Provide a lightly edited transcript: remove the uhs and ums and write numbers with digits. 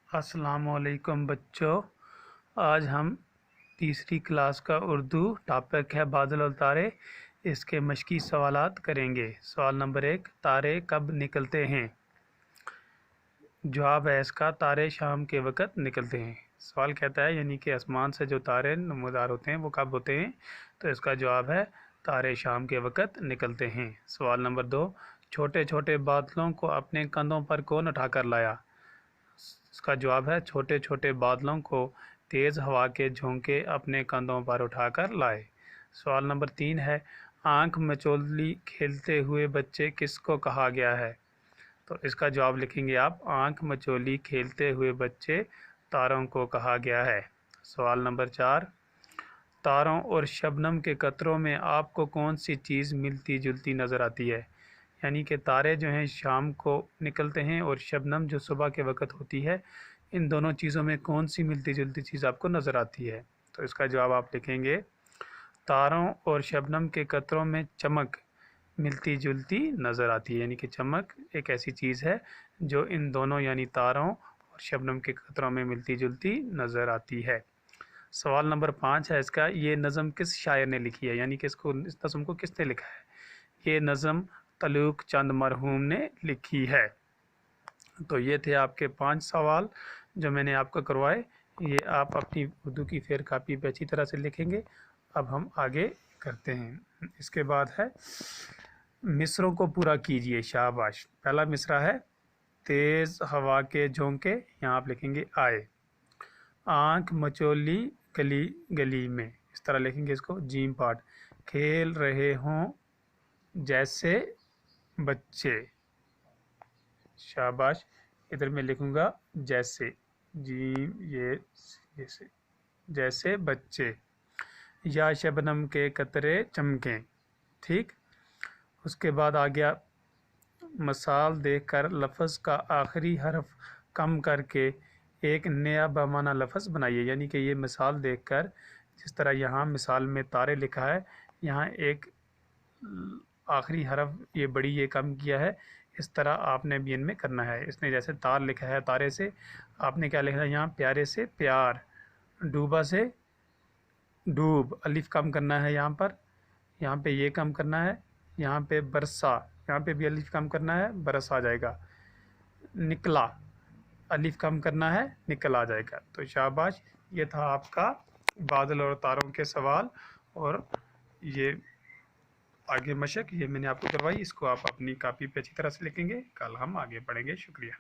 अस्सलाम वालेकुम बच्चों। आज हम तीसरी क्लास का उर्दू टॉपिक है बादल और तारे। इसके मशकी सवालात करेंगे। सवाल नंबर 1, तारे कब निकलते हैं? जवाब है इसका, तारे शाम के वक़्त निकलते हैं। सवाल कहता है यानी कि आसमान से जो तारे नमूदार होते हैं वो कब होते हैं, तो इसका जवाब है तारे शाम के वक़्त निकलते हैं। सवाल नंबर 2, छोटे छोटे बादलों को अपने कंधों पर कौन उठाकर लाया? इसका जवाब है, छोटे छोटे बादलों को तेज़ हवा के झोंके अपने कंधों पर उठाकर लाए। सवाल नंबर 3 है, आंख मचोली खेलते हुए बच्चे किसको कहा गया है? तो इसका जवाब लिखेंगे आप, आंख मचोली खेलते हुए बच्चे तारों को कहा गया है। सवाल नंबर 4, तारों और शबनम के कतरों में आपको कौन सी चीज़ मिलती जुलती नज़र आती है? यानी कि तारे जो हैं शाम को निकलते हैं और शबनम जो सुबह के वक़्त होती है, इन दोनों चीज़ों में कौन सी मिलती जुलती चीज़ आपको नज़र आती है? तो इसका जवाब आप लिखेंगे, तारों और शबनम के कतरों में चमक मिलती जुलती नज़र आती है। यानी कि चमक एक ऐसी चीज़ है जो इन दोनों यानी तारों और शबनम के कतरों में मिलती जुलती नज़र आती है। सवाल नंबर 5 है इसका, ये नज़म किस शायर ने लिखी है? यानी कि इस नज़म को किसने लिखा है? ये नज़म तलूक चंद मरहूम ने लिखी है। तो ये थे आपके 5 सवाल जो मैंने आपको करवाए। ये आप अपनी उर्दू की फेर कापी पे अच्छी तरह से लिखेंगे। अब हम आगे करते हैं। इसके बाद है, मिसरों को पूरा कीजिए। शाबाश। पहला मिसरा है, तेज़ हवा के झोंके, यहाँ आप लिखेंगे आए। आंख मचोली गली गली में, इस तरह लिखेंगे इसको, जीम पार्ट। खेल रहे हों जैसे बच्चे, शाबाश। इधर मैं लिखूंगा जैसे, जीम ये से, जैसे बच्चे। या शबनम के कतरे चमकें, ठीक। उसके बाद आ गया, मिसाल देखकर लफ्ज़ का आखिरी हर्फ कम करके एक नया बमाना लफ्ज़ बनाइए। यानी कि ये मिसाल देखकर, जिस तरह यहाँ मिसाल में तारे लिखा है, यहाँ एक आखिरी हरफ ये बड़ी ये कम किया है, इस तरह आपने भी इनमें करना है। इसने जैसे तार लिखा है, तारे से आपने क्या लिखना है यहाँ, प्यारे से प्यार, डूबा से डूब, अलिफ कम करना है यहाँ पे ये कम करना है, यहाँ पे बरसा, यहाँ पे भी अलिफ कम करना है, बरस आ जाएगा। निकला, अलिफ कम करना है, निकल आ जाएगा। तो शाबाश, ये था आपका बादल और तारों के सवाल। और ये आगे मशक ये मैंने आपको करवाई, इसको आप अपनी कॉपी पे अच्छी तरह से लिखेंगे। कल हम आगे पढ़ेंगे। शुक्रिया।